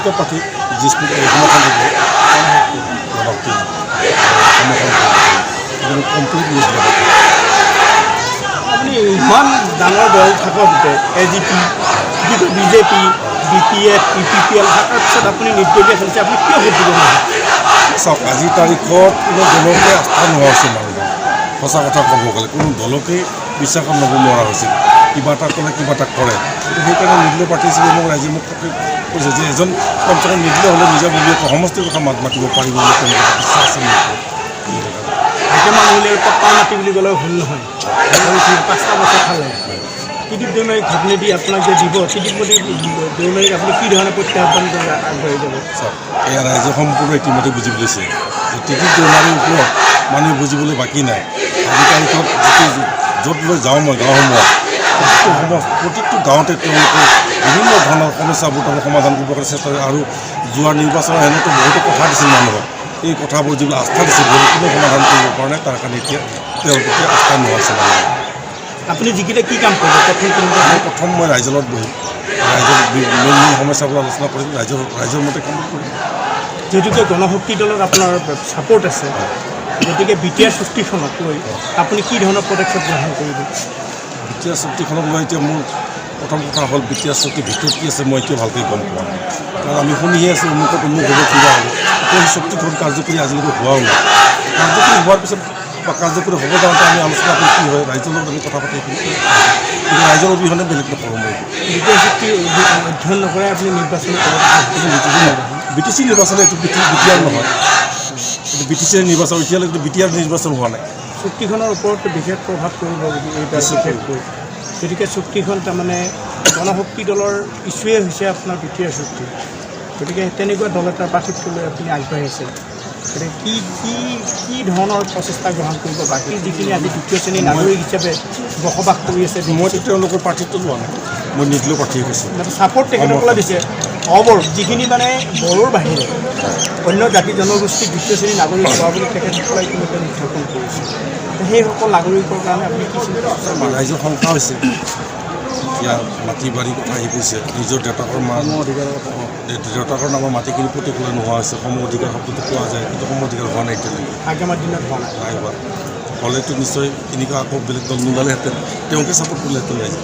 দুটা পাৰ্টি যি সমৰ্থন দিব জনশক্তি সমৰ্থন কমপ্লিট নিউজ দিব। আপুনি ইমান ডাঙৰ দল থাকোঁতে AGP, BJP, BPF, PPL থকাৰ পিছত আপুনি নিৰ্দলীয় খেলিছে, আপুনি কিয় ভোট দিব নোৱাৰে? চাওক, আজিৰ তাৰিখত কোনো দলকে আস্থা নোহোৱা হৈছে মানুহৰ। সঁচা কথা ক'ব গ'লে কোনো দলকেই বিশ্বাসত ল'ব নোৱাৰা হৈছিল। কিবা এটা ক'লে কিবা এটা কৰে। কিন্তু সেইকাৰণে নিৰ্দলীয় পাৰ্টি হিচাপে মোক ৰাইজে মোক কৈছে যে এজন কমচে কম নিৰ্দলীয় হ'লে নিজৰ বুলি সমষ্টিৰ কথা মাত মাতিব পাৰিব বুলি তেওঁলোকে বিশ্বাস আছে মোৰ। হাইকমাণ্ড হ'লে টকা মাটি বুলি ক'লেও ভুল নহয়। 5টা বছৰ খালে ত্ৰিদীপ দৈমাৰীক ঘটনাদি আপোনাক যে দিব, ত্ৰিদীপ দৈমাৰীক আপুনি কি ধৰণে প্ৰত্যাহ্বান কৰি আগবাঢ়ি যাব? চাওক, এয়া ৰাইজে সম্পূৰ্ণ ইতিমধ্যে বুজি লৈছে যে ত্ৰিদীপ দৈমাৰীৰ ওপৰত মানুহে বুজিবলৈ বাকী নাই। আজিৰ তাৰিখত য'ত লৈ যাওঁ মই গাঁওসমূহত প্ৰতিটো গাঁৱতে তেওঁলোকে বিভিন্ন ধৰণৰ সমস্যাবোৰ তেওঁলোকে সমাধান কৰিব কাৰণে চেষ্টা কৰে। আৰু যোৱা নিৰ্বাচনৰ এনেকৈ বহুতো কথা দিছিল মানুহক, এই কথাবোৰ যিবিলাক আস্থা দিছিল বহুতখিনি সমাধান কৰিব পৰা নাই। তাৰ কাৰণে এতিয়া তেওঁৰ প্ৰতি আস্থা নোহোৱা হৈছে মানুহ। আপুনি যিকেইটা কি কাম কৰিব? প্ৰথম মই ৰাইজৰ লগত বহিম, ৰাইজৰ মেইন সমস্যাবোৰ আলোচনা কৰিম, ৰাইজৰ মতে কাম কৰিম। যিহেতুকে গণশক্তি দলত আপোনাৰ ছাপোৰ্ট আছে, গতিকে BTR চুক্তিখনক লৈ আপুনি কি ধৰণৰ পদক্ষেপ গ্ৰহণ কৰিব? BTR চুক্তিখনক লৈ এতিয়া মোৰ প্ৰথম কথা হ'ল BTR চুক্তিৰ ভিতৰত কি আছে মই এতিয়া ভালকৈ গম পোৱা নাই। কাৰণ আমি শুনিহে আছোঁ অমুকত অমুক হ'ব, কিবা হ'ব। এতিয়া সেই চুক্তিখন কাৰ্যকৰী আজিলৈকে হোৱাও নাই। কাৰ্যকৰী হোৱাৰ পিছত বা কাৰ্যকৰী হ'ব যাওঁতে আমি আলোচনা কৰি কি হয়, ৰাইজৰ লগত আমি কথা পাতি কিন্তু ৰাইজৰ অবিহনে বেলেগ নকৰোঁ মই। BTR চুক্তি অধ্যয়ন নকৰে আপুনি নিৰ্বাচনত BTC নিৰ্বাচন, এইটো BTR নহয়, এইটো BTCৰ নিৰ্বাচন। এতিয়ালৈকে BTR নিৰ্বাচন হোৱা নাই। চুক্তিখনৰ ওপৰত বিশেষ প্ৰভাৱ পৰিব এইবাৰ বিশেষকৈ। গতিকে চুক্তিখন তাৰমানে গণশক্তি দলৰ ইছ্যুৱে হৈছে আপোনাৰ BTR চুক্তি। গতিকে তেনেকুৱা দল এটাৰ প্ৰাৰ্থিত্ব লৈ আপুনি আগবাঢ়িছে, গতিকে কি ধৰণৰ প্ৰচেষ্টা গ্ৰহণ কৰিব? বাকী যিখিনি আজি দ্বিতীয় শ্ৰেণীৰ নাগৰিক হিচাপে বসবাস কৰি আছে, মইতো তেওঁলোকৰ প্ৰাৰ্থিত্ব লোৱা নাই, মই নিৰ্দলীয় প্ৰাৰ্থী কৈছোঁ। ছাপোৰ্ট তেখেতসকলে দিছে। অবৰ যিখিনি মানে বড়োৰ বাহিৰে অন্য জাতি জনগোষ্ঠীক দ্বিতীয় শ্ৰেণীৰ নাগৰিক হোৱা বুলি তেখেতসকলে ইতিমধ্যে উত্থাপন কৰিছে। সেইসকল নাগৰিকৰ কাৰণে আপুনি কি চিন্তা? ৰাইজৰ শংকা হৈছে, এতিয়া মাটি বাৰী কথা আহি গৈছে, নিজৰ দেউতাকৰ দেউতাকৰ নামৰ মাটিখিনি প্ৰতিকূলে নোহোৱা হৈছে। সম অধিকাৰ শব্দটো পোৱা যায়, কিন্তু সম অধিকাৰ হোৱা নাই এতিয়ালৈকে। আগেমাৰ দিনত হোৱা নাই হোৱা। হ'লেতো নিশ্চয় এনেকুৱা আকৌ বেলেগ দল নোলালেহেঁতেন, তেওঁকে ছাপোৰ্ট কৰিলেহেঁতেন ৰাইজে।